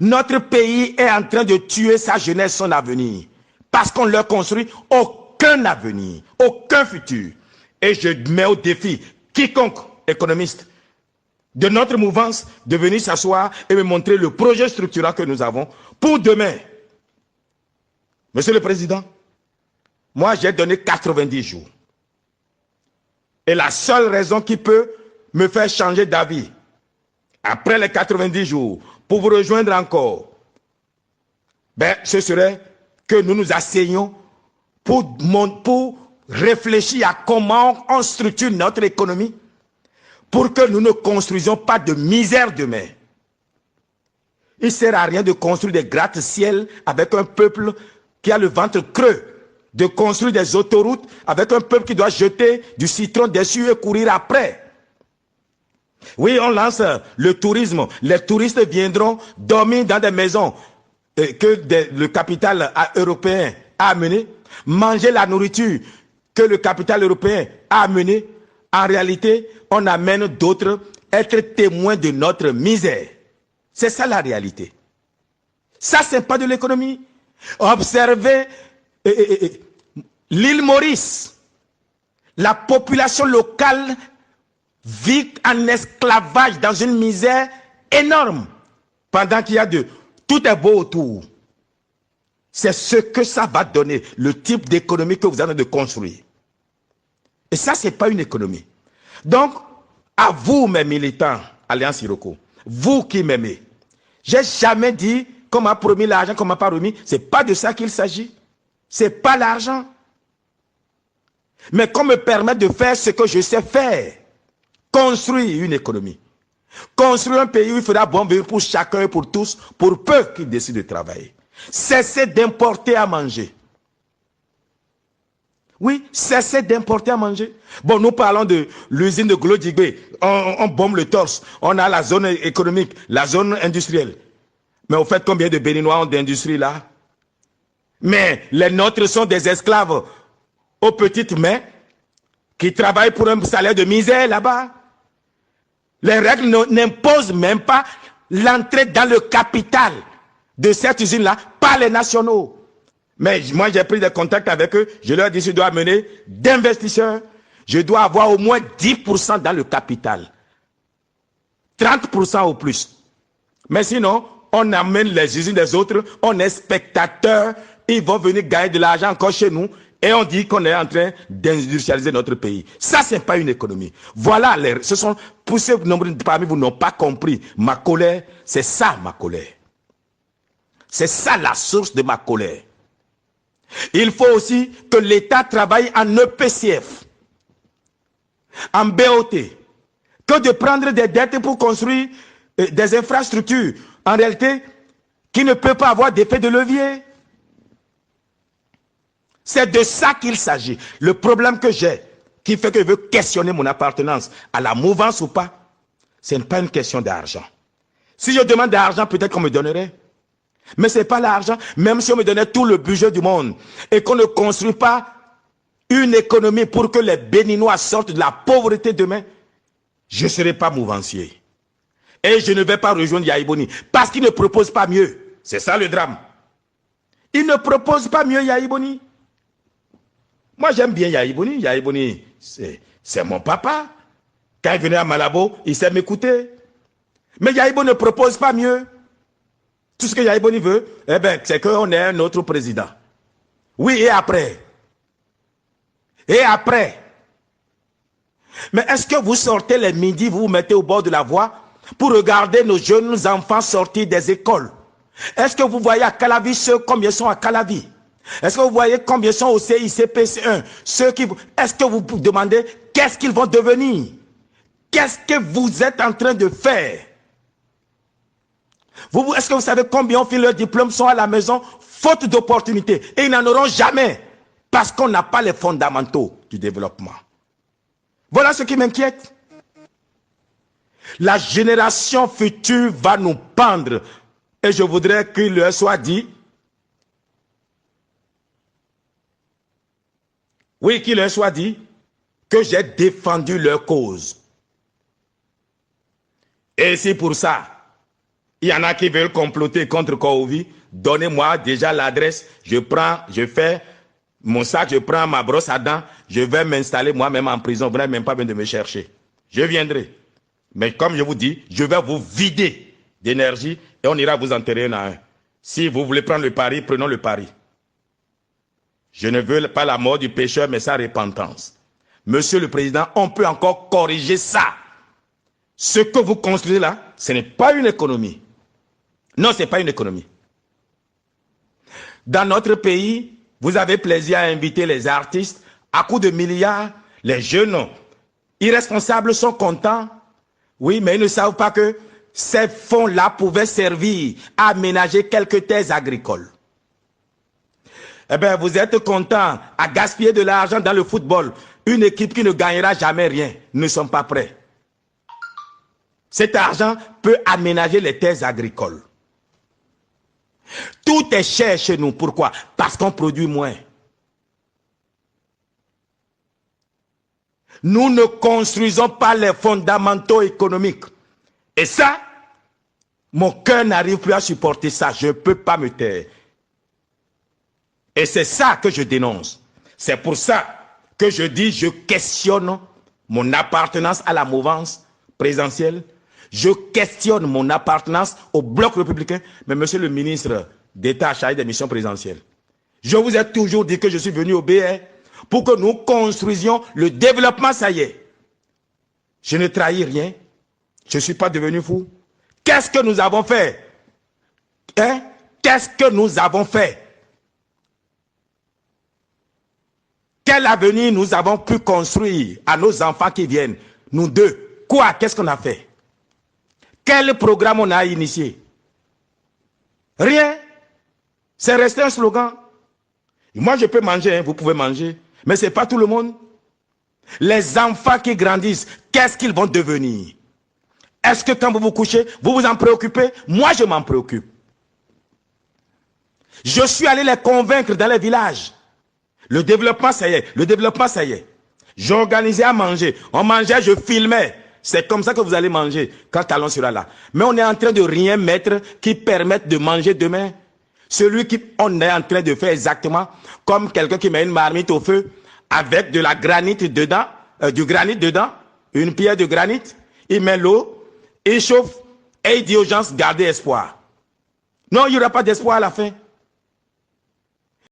Notre pays est en train de tuer sa jeunesse, son avenir. Parce qu'on leur construit aucun avenir, aucun futur. Et je mets au défi quiconque économiste de notre mouvance de venir s'asseoir et me montrer le projet structurant que nous avons pour demain. Monsieur le Président, moi j'ai donné 90 jours. Et la seule raison qui peut me faire changer d'avis, après les 90 jours, pour vous rejoindre encore, ben, ce serait que nous nous asseyions pour réfléchir à comment on structure notre économie pour que nous ne construisions pas de misère demain. Il ne sert à rien de construire des gratte-ciel avec un peuple qui a le ventre creux, de construire des autoroutes avec un peuple qui doit jeter du citron dessus et courir après. Oui, on lance le tourisme. Les touristes viendront dormir dans des maisons que le capital européen a amené, manger la nourriture que le capital européen a amené. En réalité, on amène d'autres être témoins de notre misère. C'est ça la réalité. Ça, c'est pas de l'économie. Observez l'île Maurice. La population locale vit en esclavage dans une misère énorme pendant qu'il y a tout est beau autour. C'est ce que ça va donner, le type d'économie que vous êtes en train de construire. Et ça, ce n'est pas une économie. Donc, à vous, mes militants, Alliance Iroko, vous qui m'aimez, j'ai jamais dit qu'on m'a promis l'argent, qu'on m'a pas remis. Ce n'est pas de ça qu'il s'agit. Ce n'est pas l'argent. Mais qu'on me permette de faire ce que je sais faire. Construire une économie. Construire un pays où il faudra bon vivre pour chacun et pour tous, pour peu qui décident de travailler. Cessez d'importer à manger. Oui, cessez d'importer à manger. Bon, nous parlons de l'usine de Glodigbe. On bombe le torse. On a la zone économique, la zone industrielle. Mais au fait, combien de Béninois ont d'industrie là? Mais les nôtres sont des esclaves aux petites mains qui travaillent pour un salaire de misère là-bas. Les règles n'imposent même pas l'entrée dans le capital de cette usine-là par les nationaux. Mais moi, j'ai pris des contacts avec eux. Je leur ai dit, je dois amener d'investisseurs. Je dois avoir au moins 10% dans le capital. 30% au plus. Mais sinon, on amène les usines des autres. On est spectateurs. Ils vont venir gagner de l'argent encore chez nous. Et on dit qu'on est en train d'industrialiser notre pays. Ça, ce n'est pas une économie. Voilà, ce sont, pour ceux parmi vous n'ont pas compris ma colère. C'est ça ma colère. C'est ça la source de ma colère. Il faut aussi que l'État travaille en EPCF, en BOT, que de prendre des dettes pour construire des infrastructures, en réalité, qui ne peut pas avoir d'effet de levier. C'est de ça qu'il s'agit. Le problème que j'ai, qui fait que je veux questionner mon appartenance à la mouvance ou pas, ce n'est pas une question d'argent. Si je demande de l'argent, peut-être qu'on me donnerait. Mais ce n'est pas l'argent, même si on me donnait tout le budget du monde et qu'on ne construit pas une économie pour que les Béninois sortent de la pauvreté demain, je ne serai pas mouvancier. Et je ne vais pas rejoindre Yahya Boni parce qu'il ne propose pas mieux. C'est ça le drame. Il ne propose pas mieux Yahya Boni. Moi j'aime bien Yahya Boni. Yahya Boni, c'est mon papa. Quand il venait à Malabo, il sait m'écouter. Mais Yahya Boni ne propose pas mieux. Tout ce que Yahya Boni veut, eh ben, c'est qu'on ait un autre président. Oui, et après? Et après? Mais est-ce que vous sortez les midis, vous vous mettez au bord de la voie pour regarder nos jeunes enfants sortir des écoles? Est-ce que vous voyez à Calavi combien sont à Calavi? Est-ce que vous voyez combien sont au CICPC1? Est-ce que vous vous demandez qu'est-ce qu'ils vont devenir? Qu'est-ce que vous êtes en train de faire? Est-ce que vous savez combien ont fait leur diplôme, sont à la maison, faute d'opportunités? Et ils n'en auront jamais, parce qu'on n'a pas les fondamentaux du développement. Voilà ce qui m'inquiète. La génération future va nous pendre. Et je voudrais qu'il leur soit dit, oui, qu'il leur soit dit, que j'ai défendu leur cause. Et c'est pour ça Il y en a qui veulent comploter contre Kourovi. Donnez-moi déjà l'adresse. Je fais mon sac, je prends ma brosse à dents. Je vais m'installer moi-même en prison. Vous n'avez même pas besoin de me chercher. Je viendrai. Mais comme je vous dis, je vais vous vider d'énergie et on ira vous enterrer un à un. Si vous voulez prendre le pari, prenons le pari. Je ne veux pas la mort du pécheur, mais sa repentance. Monsieur le Président, on peut encore corriger ça. Ce que vous construisez là, ce n'est pas une économie. Non, ce n'est pas une économie. Dans notre pays, vous avez plaisir à inviter les artistes à coups de milliards. Les jeunes irresponsables sont contents. Oui, mais ils ne savent pas que ces fonds-là pouvaient servir à aménager quelques terres agricoles. Eh bien, vous êtes contents à gaspiller de l'argent dans le football. Une équipe qui ne gagnera jamais rien. Nous ne sommes pas prêts. Cet argent peut aménager les terres agricoles. Tout est cher chez nous. Pourquoi? Parce qu'on produit moins. Nous ne construisons pas les fondamentaux économiques. Et ça, mon cœur n'arrive plus à supporter ça. Je ne peux pas me taire. Et c'est ça que je dénonce. C'est pour ça que je dis, je questionne mon appartenance à la mouvance présidentielle. Je questionne mon appartenance au bloc républicain. Mais monsieur le ministre d'État chargé des missions présidentielles, je vous ai toujours dit que je suis venu au BR pour que nous construisions le développement, ça y est. Je ne trahis rien. Je ne suis pas devenu fou. Qu'est-ce que nous avons fait? Hein? Qu'est-ce que nous avons fait? Quel avenir nous avons pu construire à nos enfants qui viennent? Nous deux. Quoi? Qu'est-ce qu'on a fait? Quel programme on a initié? Rien. C'est resté un slogan. Moi, je peux manger, hein, vous pouvez manger. Mais ce n'est pas tout le monde. Les enfants qui grandissent, qu'est-ce qu'ils vont devenir? Est-ce que quand vous vous couchez, vous vous en préoccupez? Moi, je m'en préoccupe. Je suis allé les convaincre dans les villages. Le développement, ça y est. Le développement, ça y est. J'organisais à manger. On mangeait, je filmais. C'est comme ça que vous allez manger quand Talon sera là. Mais on est en train de rien mettre qui permette de manger demain. Celui on est en train de faire exactement comme quelqu'un qui met une marmite au feu avec de la granite dedans, du granit dedans, une pierre de granit. Il met l'eau, il chauffe et il dit aux gens, gardez espoir. Non, il n'y aura pas d'espoir à la fin.